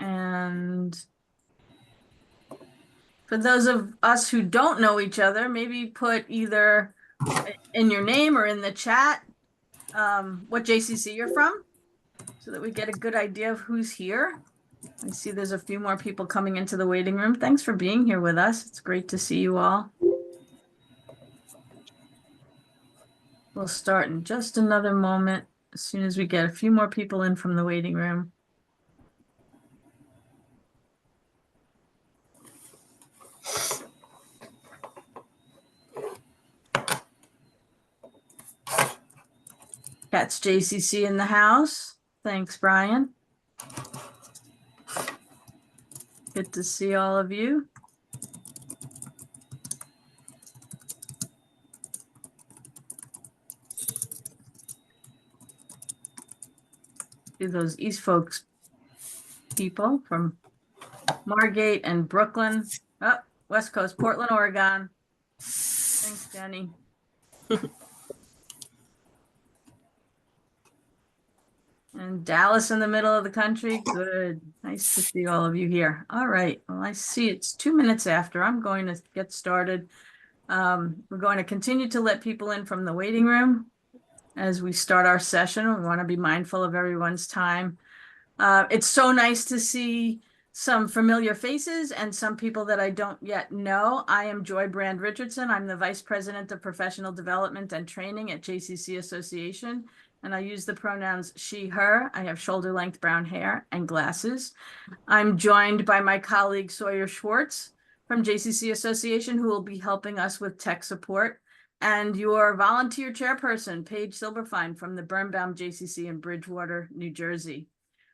And for those of us who don't know each other, maybe put either in your name or in the chat what JCC you're from, so that we get a good idea of who's here. I see there's a few more people coming into the waiting room. Thanks for being here with us. It's great to see you all. We'll start in just another moment as soon as we get a few more people in from the waiting room. That's JCC in the house. Thanks, Brian. Good to see all of you. See those East Folks people from Margate and Brooklyn. Oh, West Coast, Portland, Oregon. Thanks, Jenny. And Dallas in the middle of the country. Good. Nice to see all of you here. All right. Well, I see it's 2 minutes after. I'm going to get started. We're going to continue to let people in from the waiting room as we start our session. We want to be mindful of everyone's time. It's so nice to see some familiar faces and some people that I don't yet know. I am Joy Brand Richardson. I'm the Vice President of Professional Development and Training at JCC Association, and I use the pronouns she, her. I have shoulder-length brown hair and glasses. I'm joined by my colleague Sawyer Schwartz from JCC Association, who will be helping us with tech support, and your volunteer chairperson, Paige Silberfein from the Birnbaum JCC in Bridgewater, New Jersey.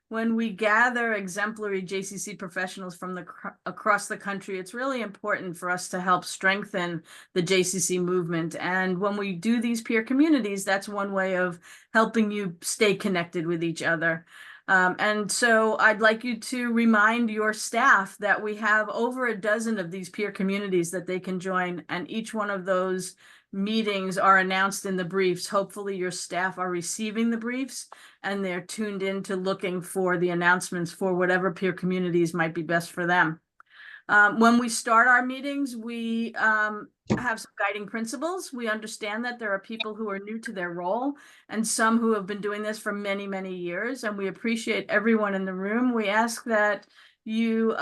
When we gather exemplary JCC professionals from across the country, it's really important for us to help strengthen the JCC movement. And when we do these peer communities, that's one way of helping you stay connected with each other. And so I'd like you to remind your staff that we have over a dozen of these peer communities that they can join, and each one of those meetings are announced in the briefs. Hopefully your staff are receiving the briefs and they're tuned in to looking for the announcements for whatever peer communities might be best for them. When we start our meetings, we have some guiding principles. We understand that there are people who are new to their role and some who have been doing this for many, many years, and we appreciate everyone in the room. We ask that you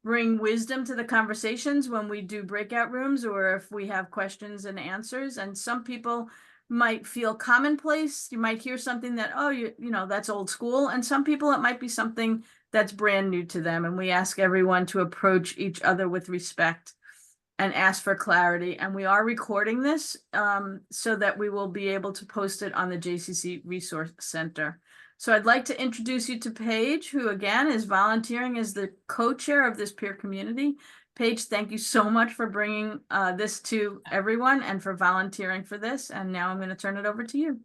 bring wisdom to the conversations when we do breakout rooms or if we have questions and answers. And some people might feel commonplace. You might hear something that, oh, you know, that's old school. And some people, it might be something that's brand new to them. And we ask everyone to approach each other with respect and ask for clarity. And we are recording this so that we will be able to post it on the JCC Resource Center. So I'd like to introduce you to Paige, who again is volunteering as the co-chair of this peer community. Paige, thank you so much for bringing this to everyone and for volunteering for this. And now I'm going to turn it over to you.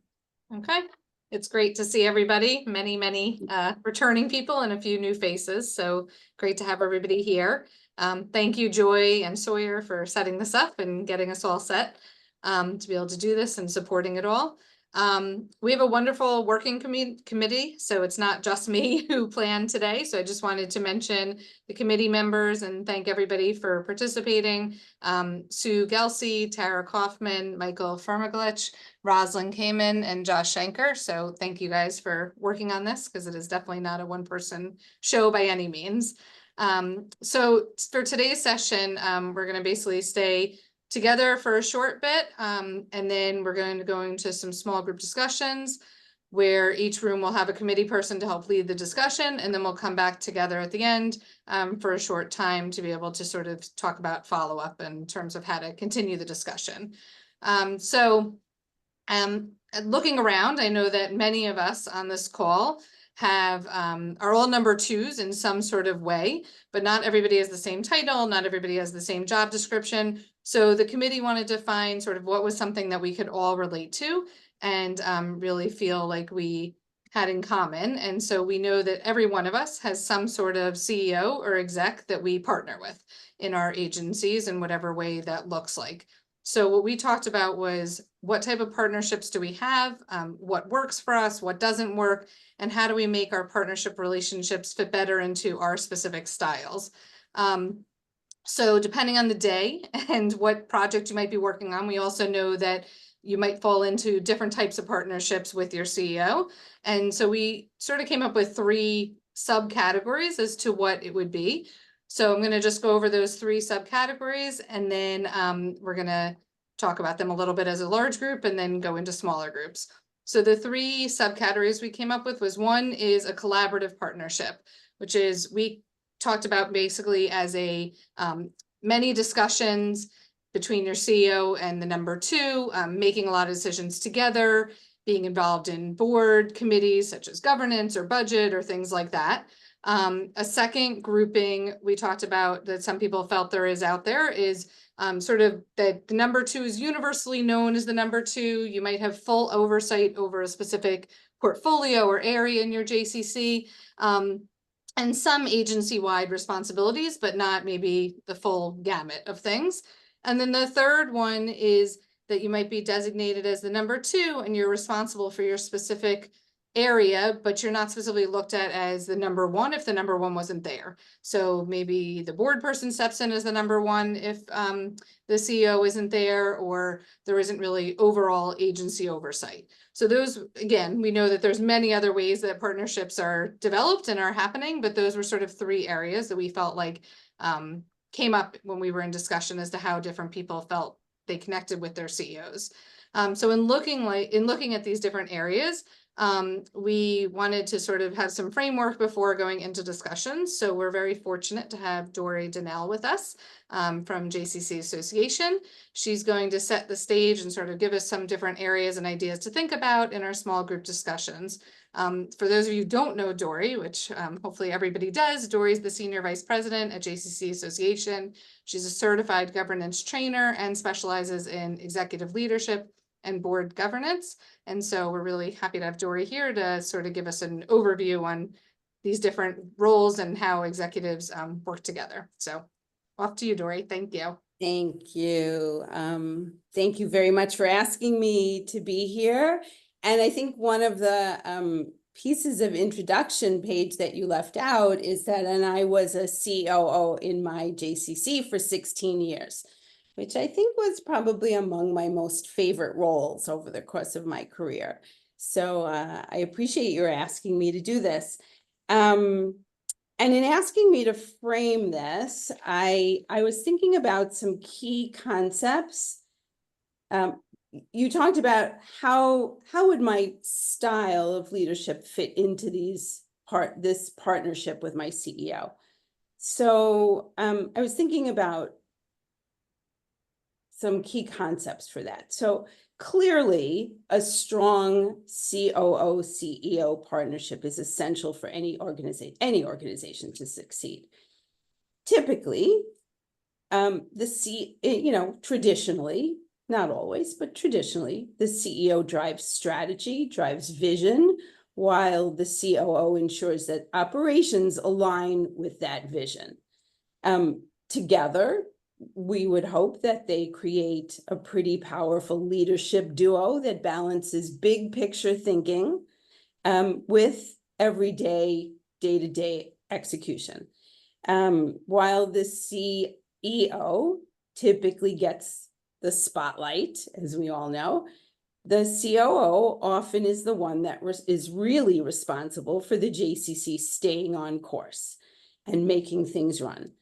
Okay. It's great to see everybody, many returning people and a few new faces. So great to have everybody here. Thank you, Joy and Sawyer, for setting this up and getting us all set to be able to do this and supporting it all. We have a wonderful working committee, so it's not just me who planned today. So I just wanted to mention the committee members and thank everybody for participating. Sue Gelsey, Tara Kaufman, Michael Firmaglich, Rosalind Kamen, and Josh Schenker. So thank you guys for working on this because it is definitely not a one-person show by any means. So for today's session, we're going to basically stay together for a short bit, and then we're going to go into some small group discussions where each room will have a committee person to help lead the discussion, and then we'll come back together at the end for a short time to be able to sort of talk about follow-up in terms of how to continue the discussion. Looking around, I know that many of us on this call have are all number twos in some sort of way, but not everybody has the same title, not everybody has the same job description. So the committee wanted to find sort of what was something that we could all relate to and really feel like we had in common. And so we know that every one of us has some sort of CEO or exec that we partner with in our agencies in whatever way that looks like. So what we talked about was what type of partnerships do we have, what works for us, what doesn't work, and how do we make our partnership relationships fit better into our specific styles. So depending on the day and what project you might be working on, we also know that you might fall into different types of partnerships with your CEO. And so we sort of came up with 3 subcategories as to what it would be. So I'm going to just go over those 3 subcategories, and then we're going to talk about them a little bit as a large group and then go into smaller groups. So the 3 subcategories we came up with was, one is a collaborative partnership, which is we talked about basically as a many discussions between your CEO and the number 2, making a lot of decisions together, being involved in board committees such as governance or budget or things like that. A second grouping we talked about that some people felt there is out there is sort of that the number 2 is universally known as the number 2. You might have full oversight over a specific portfolio or area in your JCC. And some agency-wide responsibilities, but not maybe the full gamut of things. And then the third one is that you might be designated as the number 2 and you're responsible for your specific area, but you're not specifically looked at as the number 1 if the number 1 wasn't there. So maybe the board person steps in as the number 1 if the CEO isn't there, or there isn't really overall agency oversight. So those, again, we know that there's many other ways that partnerships are developed and are happening, but those were sort of 3 areas that we felt like came up when we were in discussion as to how different people felt they connected with their CEOs. So in looking at these different areas, we wanted to sort of have some framework before going into discussions. So we're very fortunate to have Dory Donnell with us from JCC Association. She's going to set the stage and sort of give us some different areas and ideas to think about in our small group discussions. For those of you who don't know Dory, which hopefully everybody does, Dory's the Senior Vice President at JCC Association. She's a certified governance trainer and specializes in executive leadership and board governance. And so we're really happy to have Dory here to sort of give us an overview on these different roles and how executives work together. So off to you, Dory. Thank you. Thank you. Thank you very much for asking me to be here. And I think one of the pieces of introduction page that you left out is that, and I was a COO in my JCC for 16 years, which I think was probably among my most favorite roles over the course of my career. So I appreciate your asking me to do this. And in asking me to frame this, I was thinking about some key concepts. You talked about how would my style of leadership fit into this partnership with my CEO. So I was thinking about some key concepts for that. So clearly, a strong COO CEO partnership is essential for any organization to succeed. Typically, traditionally, not always, but traditionally, the CEO drives strategy, drives vision, while the COO ensures that operations align with that vision. Together, we would hope that they create a pretty powerful leadership duo that balances big picture thinking with everyday, day-to-day execution. While the CEO typically gets the spotlight, as we all know, the COO often is the one that is really responsible for the JCC staying on course and making things run.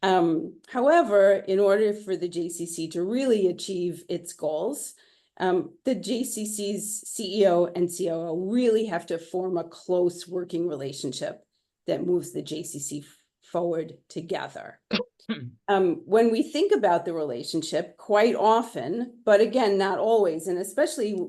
However, in order for the JCC to really achieve its goals, the JCC's CEO and COO really have to form a close working relationship that moves the JCC forward together. When we think about the relationship, quite often, but again, not always, and especially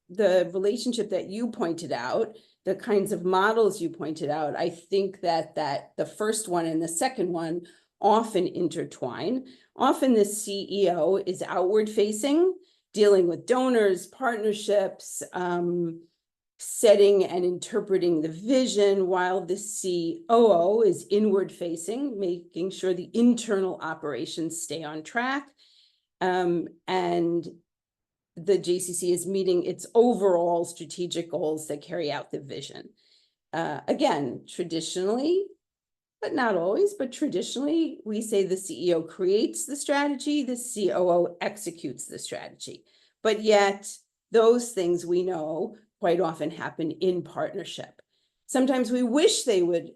the relationship that you pointed out, the kinds of models you pointed out, I think that the first one and the second one often intertwine. Often the CEO is outward facing, dealing with donors, partnerships, setting and interpreting the vision, while the COO is inward facing, making sure the internal operations stay on track. And the JCC is meeting its overall strategic goals that carry out the vision. Again, traditionally, but not always, but traditionally, we say the CEO creates the strategy, the COO executes the strategy. But yet, those things we know quite often happen in partnership. Sometimes we wish they would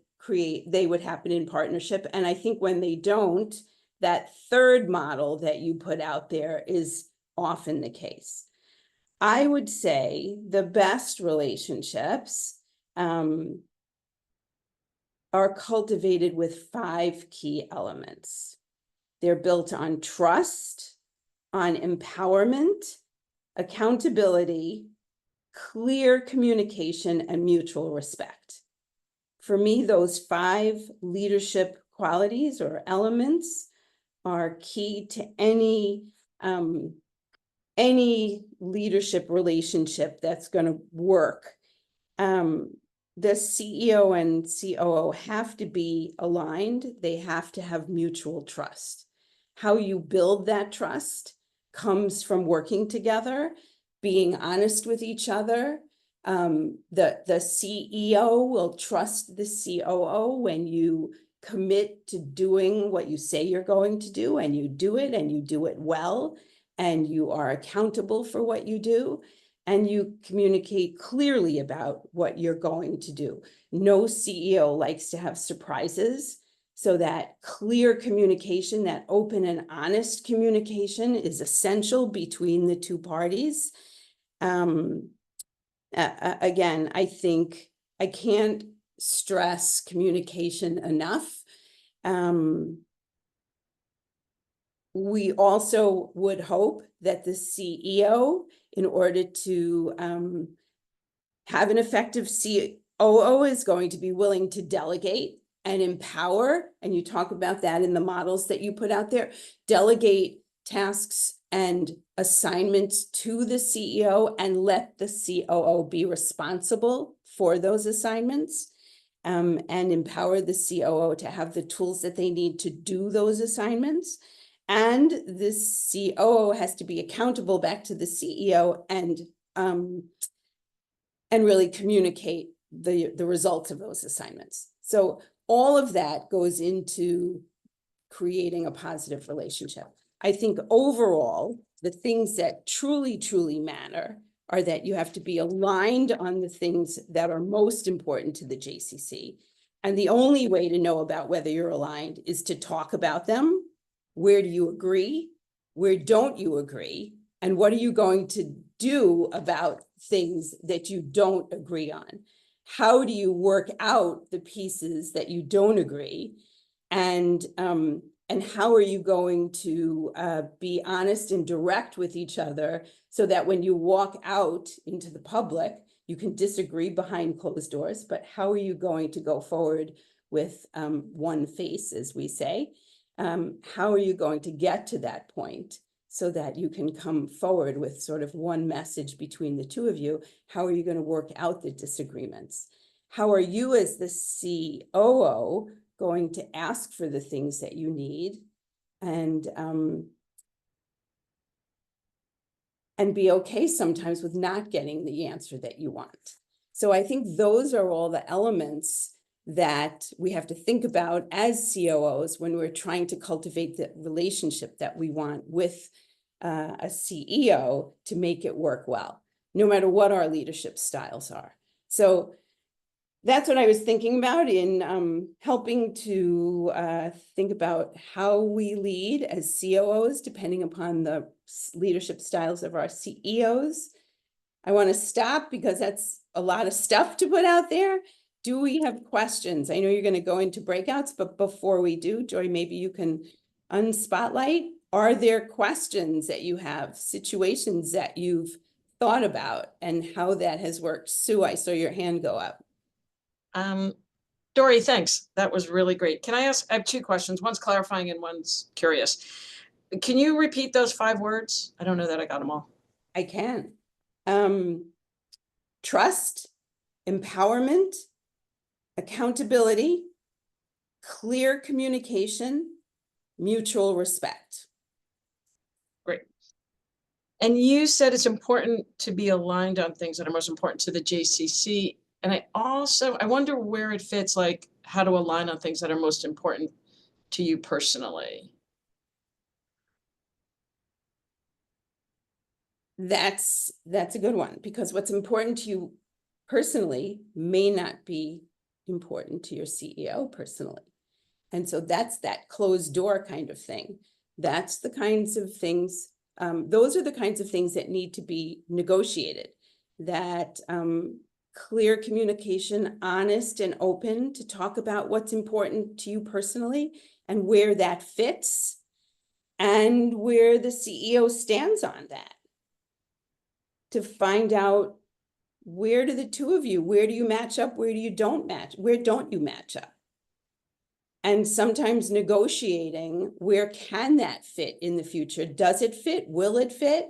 happen in partnership. And I think when they don't, that third model that you put out there is often the case. I would say the best relationships are cultivated with 5 key elements. They're built on trust, on empowerment, accountability, clear communication, and mutual respect. For me, those 5 leadership qualities or elements are key to any leadership relationship that's going to work. The CEO and COO have to be aligned. They have to have mutual trust. How you build that trust comes from working together, being honest with each other. The CEO will trust the COO when you commit to doing what you say you're going to do, and you do it well, and you are accountable for what you do, and you communicate clearly about what you're going to do. No CEO likes to have surprises, so that clear communication, that open and honest communication is essential between the two parties. Again, I think I can't stress communication enough. We also would hope that the CEO, in order to have an effective COO, is going to be willing to delegate and empower. And you talk about that in the models that you put out there. Delegate tasks and assignments to the CEO and let the COO be responsible for those assignments, and empower the COO to have the tools that they need to do those assignments. And the COO has to be accountable back to the CEO and really communicate the results of those assignments. So all of that goes into creating a positive relationship. I think overall, the things that truly, truly matter are that you have to be aligned on the things that are most important to the JCC. And the only way to know about whether you're aligned is to talk about them. Where do you agree? Where don't you agree? And what are you going to do about things that you don't agree on? How do you work out the pieces that you don't agree? And how are you going to be honest and direct with each other so that when you walk out into the public, you can disagree behind closed doors, but how are you going to go forward with one face, as we say? How are you going to get to that point so that you can come forward with sort of one message between the two of you? How are you going to work out the disagreements? How are you as the COO going to ask for the things that you need and be okay sometimes with not getting the answer that you want? So I think those are all the elements that we have to think about as COOs when we're trying to cultivate the relationship that we want with a CEO to make it work well, no matter what our leadership styles are. So that's what I was thinking about in helping to think about how we lead as COOs, depending upon the leadership styles of our CEOs. I want to stop because that's a lot of stuff to put out there. Do we have questions? I know you're going to go into breakouts, but before we do, Joy, maybe you can unspotlight. Are there questions that you have, situations that you've thought about and how that has worked? Sue, I saw your hand go up. Dory, thanks. That was really great. Can I ask, I have 2 questions. One's clarifying and one's curious. Can you repeat those 5 words? I don't know that I got them all. I can. Trust, empowerment, accountability, clear communication, mutual respect. Great. And you said it's important to be aligned on things that are most important to the JCC. And I wonder where it fits, like how to align on things that are most important to you personally. That's a good one, because what's important to you personally may not be important to your CEO personally. And so that's that closed door kind of thing. That's the kinds of things, those are the kinds of things that need to be negotiated. That clear communication, honest and open to talk about what's important to you personally and where that fits and where the CEO stands on that. To find out, where do the two of you, where do you match up? Where do you don't match? Where don't you match up? And sometimes negotiating, where can that fit in the future? Does it fit? Will it fit?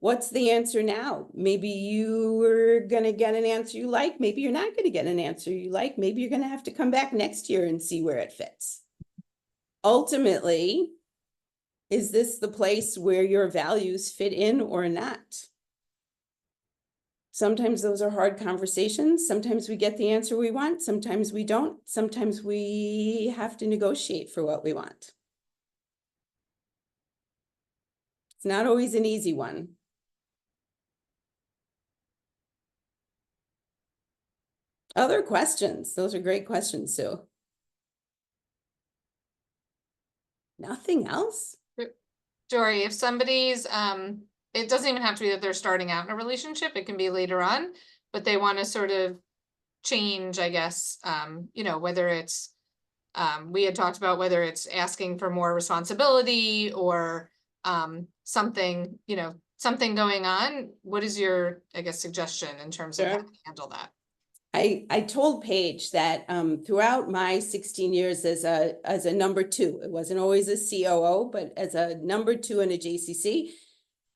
What's the answer now? Maybe you are going to get an answer you like. Maybe you're not going to get an answer you like. Maybe you're going to have to come back next year and see where it fits. Ultimately, is this the place where your values fit in or not? Sometimes those are hard conversations. Sometimes we get the answer we want. Sometimes we don't. Sometimes we have to negotiate for what we want. It's not always an easy one. Other questions? Those are great questions, Sue. Nothing else? Jory, if somebody's, it doesn't even have to be that they're starting out in a relationship, it can be later on, but they want to sort of change, I guess, you know, whether it's, we had talked about whether it's asking for more responsibility or something, you know, something going on. What is your, I guess, suggestion in terms of how Sure. to handle that? I told Paige that throughout my 16 years as a number two, it wasn't always a COO, but as a number two in a JCC,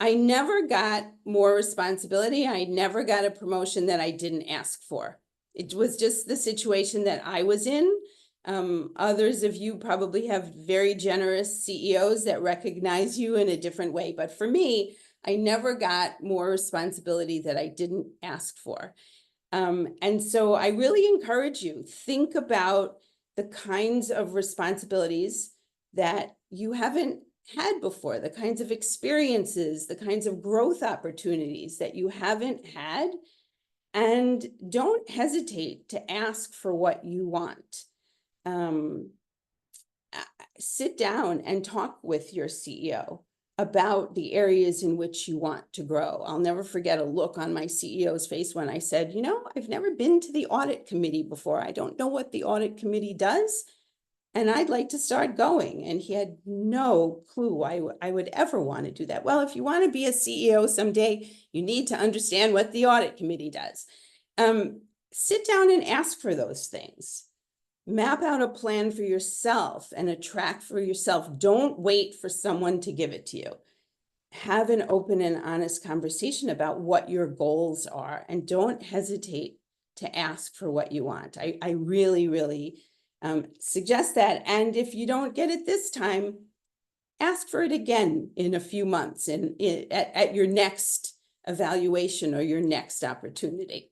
I never got more responsibility. I never got a promotion that I didn't ask for. It was just the situation that I was in. Others of you probably have very generous CEOs that recognize you in a different way. But for me, I never got more responsibility that I didn't ask for. And so I really encourage you, think about the kinds of responsibilities that you haven't had before, the kinds of experiences, the kinds of growth opportunities that you haven't had, and don't hesitate to ask for what you want. Sit down and talk with your CEO about the areas in which you want to grow. I'll never forget a look on my CEO's face when I said, you know, I've never been to the audit committee before. I don't know what the audit committee does, and I'd like to start going. And he had no clue I would ever want to do that. Well, if you want to be a CEO someday, you need to understand what the audit committee does. Sit down and ask for those things. Map out a plan for yourself and a track for yourself. Don't wait for someone to give it to you. Have an open and honest conversation about what your goals are, and don't hesitate to ask for what you want. I really, really suggest that. And if you don't get it this time, ask for it again in a few months and at your next evaluation or your next opportunity.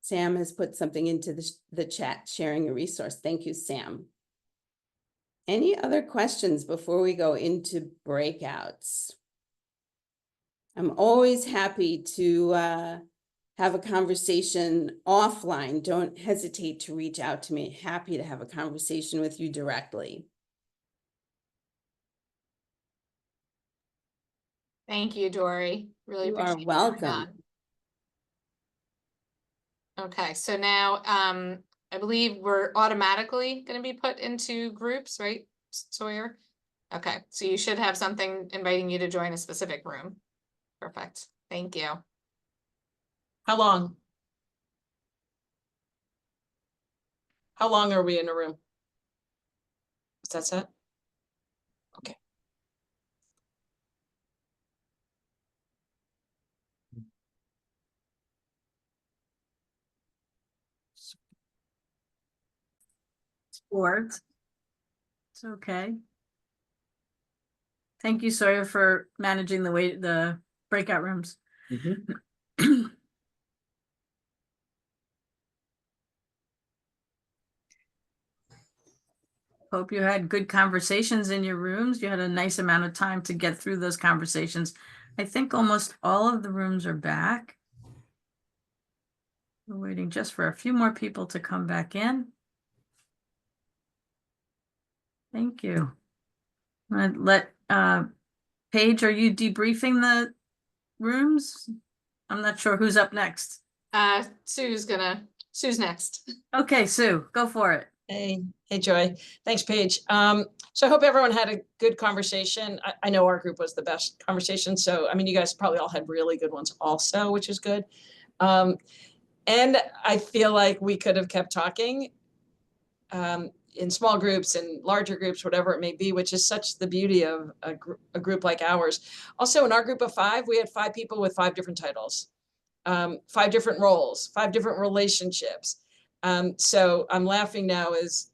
Sam has put something into the chat, sharing a resource. Thank you, Sam. Any other questions before we go into breakouts? I'm always happy to have a conversation offline. Don't hesitate to reach out to me. Happy to have a conversation with you directly. Thank you, Dory. Really You are appreciate you coming welcome. on. Okay, so now I believe we're automatically going to be put into groups, right, Sawyer? Okay, so you should have something inviting you to join a specific room. Perfect. Thank you. How long? How long are we in a room? Is that set? Okay. boards. It's okay. Thank you, Sawyer, for managing the breakout rooms. Hope you had good conversations in your rooms. You had a nice amount of time to get through those conversations. I think almost all of the rooms are back. We're waiting just for a few more people to come back in. Thank you. I'm gonna let Paige, are you debriefing the rooms? I'm not sure who's up next. Sue's next. Okay, Sue, go for it. Hey, Joy. Thanks, Paige. So I hope everyone had a good conversation. I know our group was the best conversation. So, I mean, you guys probably all had really good ones also, which is good. And I feel like we could have kept talking in small groups and larger groups, whatever it may be, which is such the beauty of a group like ours. Also, in our group of 5, we had 5 people with 5 different titles, 5 different roles, 5 different relationships. So I'm laughing now as,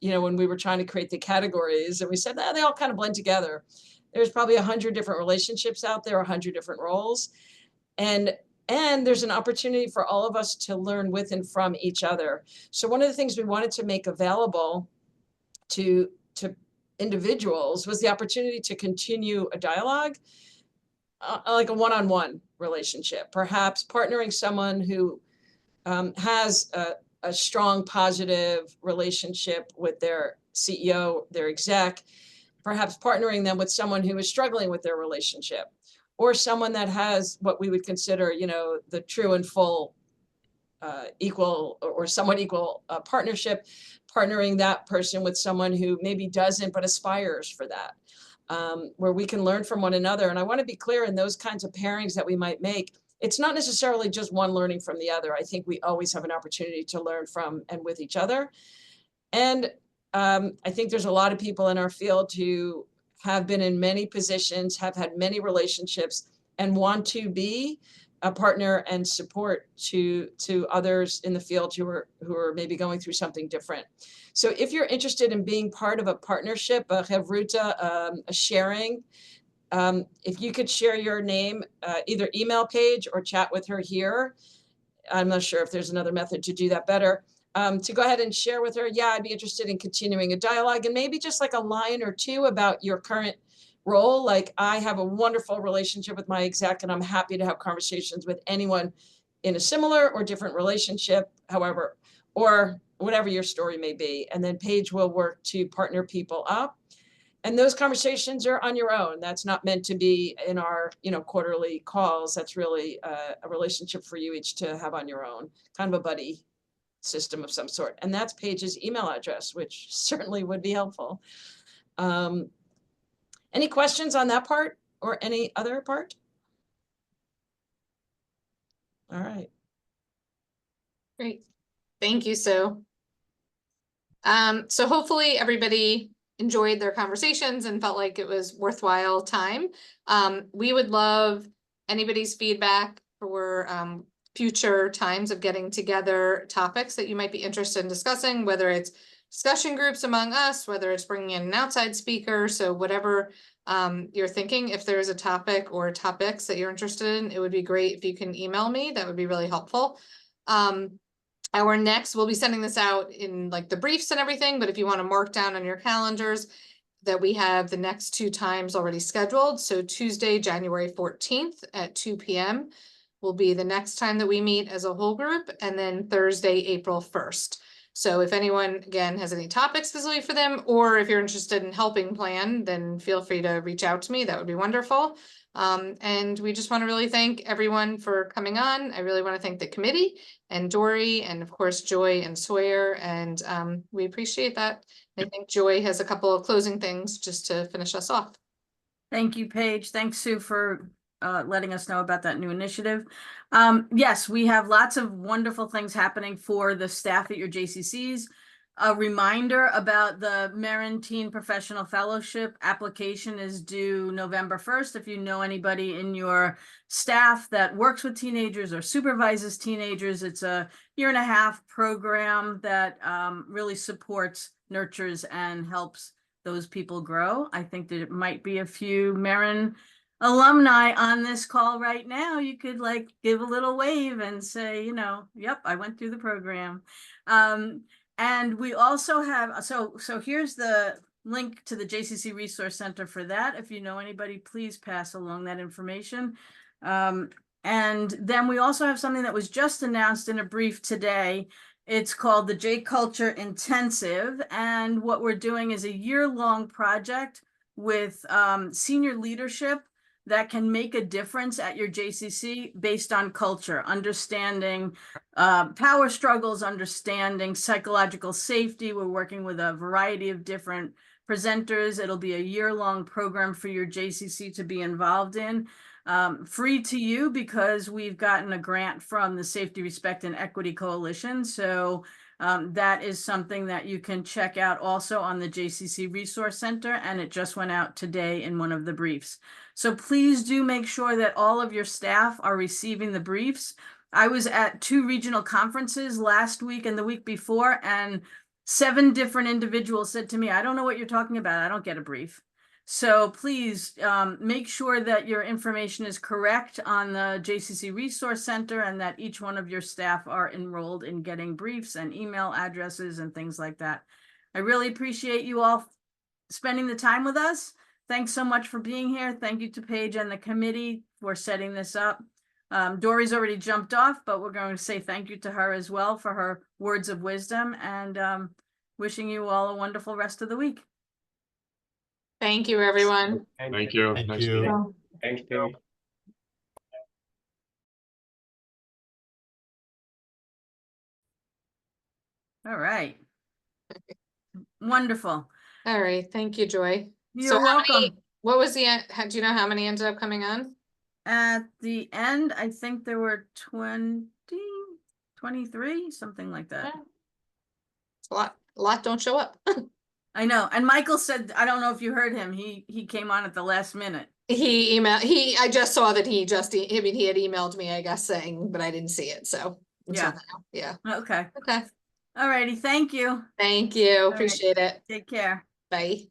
when we were trying to create the categories and we said that they all kind of blend together. There's probably 100 different relationships out there, 100 different roles. And there's an opportunity for all of us to learn with and from each other. So one of the things we wanted to make available to individuals was the opportunity to continue a dialogue, like a one-on-one relationship, perhaps partnering someone who has a strong, positive relationship with their CEO, their exec, perhaps partnering them with someone who is struggling with their relationship, or someone that has what we would consider, the true and full equal or somewhat equal partnership, partnering that person with someone who maybe doesn't but aspires for that, where we can learn from one another. And I want to be clear, in those kinds of pairings that we might make, it's not necessarily just one learning from the other. I think we always have an opportunity to learn from and with each other. And I think there's a lot of people in our field who have been in many positions, have had many relationships, and want to be a partner and support to others in the field who are maybe going through something different. So if you're interested in being part of a partnership, a chevruta, a sharing, if you could share your name, either email Paige or chat with her here. I'm not sure if there's another method to do that better. To go ahead and share with her, yeah, I'd be interested in continuing a dialogue, and maybe just like a line or two about your current role. Like, I have a wonderful relationship with my exec, and I'm happy to have conversations with anyone in a similar or different relationship, however, or whatever your story may be. And then Paige will work to partner people up. And those conversations are on your own. That's not meant to be in our, quarterly calls. That's really a relationship for you each to have on your own, kind of a buddy system of some sort. And that's Paige's email address, which certainly would be helpful. Any questions on that part or any other part? All right. Great. Thank you, Sue. So hopefully everybody enjoyed their conversations and felt like it was worthwhile time. We would love anybody's feedback for future times of getting together topics that you might be interested in discussing, whether it's discussion groups among us, whether it's bringing in an outside speaker. So whatever you're thinking, if there's a topic or topics that you're interested in, it would be great if you can email me. That would be really helpful. Our next, we'll be sending this out in like the briefs and everything, but if you want to mark down on your calendars that we have the next 2 times already scheduled. So Tuesday, January 14th at 2 p.m. will be the next time that we meet as a whole group, and then Thursday, April 1st. So if anyone, again, has any topics specifically for them, or if you're interested in helping plan, then feel free to reach out to me. That would be wonderful. And we just want to really thank everyone for coming on. I really want to thank the committee and Dory, and of course, Joy and Sawyer, and we appreciate that. I think Joy has a couple of closing things just to finish us off. Thank you, Paige. Thanks, Sue, for letting us know about that new initiative. Yes, we have lots of wonderful things happening for the staff at your JCCs. A reminder about the Marin Teen Professional Fellowship application is due November 1st. If you know anybody in your staff that works with teenagers or supervises teenagers, it's a year-and-a-half program that really supports, nurtures, and helps those people grow. I think that it might be a few Marin alumni on this call right now. You could like give a little wave and say, you know, yep, I went through the program. And we also have, so here's the link to the JCC Resource Center for that. If you know anybody, please pass along that information. And then we also have something that was just announced in a brief today. It's called the J Culture Intensive. And what we're doing is a year-long project with senior leadership that can make a difference at your JCC based on culture, understanding power struggles, understanding psychological safety. We're working with a variety of different presenters. It'll be a year-long program for your JCC to be involved in. Free to you because we've gotten a grant from the Safety, Respect, and Equity Coalition. So that is something that you can check out also on the JCC Resource Center, and it just went out today in one of the briefs. So please do make sure that all of your staff are receiving the briefs. I was at 2 regional conferences last week and the week before, and 7 different individuals said to me, I don't know what you're talking about. I don't get a brief. So please make sure that your information is correct on the JCC Resource Center and that each one of your staff are enrolled in getting briefs and email addresses and things like that. I really appreciate you all spending the time with us. Thanks so much for being here. Thank you to Paige and the committee for setting this up. Dory's already jumped off, but we're going to say thank you to her as well for her words of wisdom, and wishing you all a wonderful rest of the week. Thank you, everyone. Thank you. Thank Nice you. meeting. Thank you. All right. Wonderful. All right, thank you, Joy. You're how many- welcome. What was the, do you know how many ended up coming on? At the end, I think there were 20, 23, something like that. Yeah. It's a lot don't show up. I know. And Michael said, I don't know if you heard him, he came on at the last minute. I just saw that he had emailed me, I guess, saying, but I didn't see it, so. until Yeah. now. Yeah, Okay. okay. All righty. Thank you. Thank you, right. appreciate it. Take care. Bye.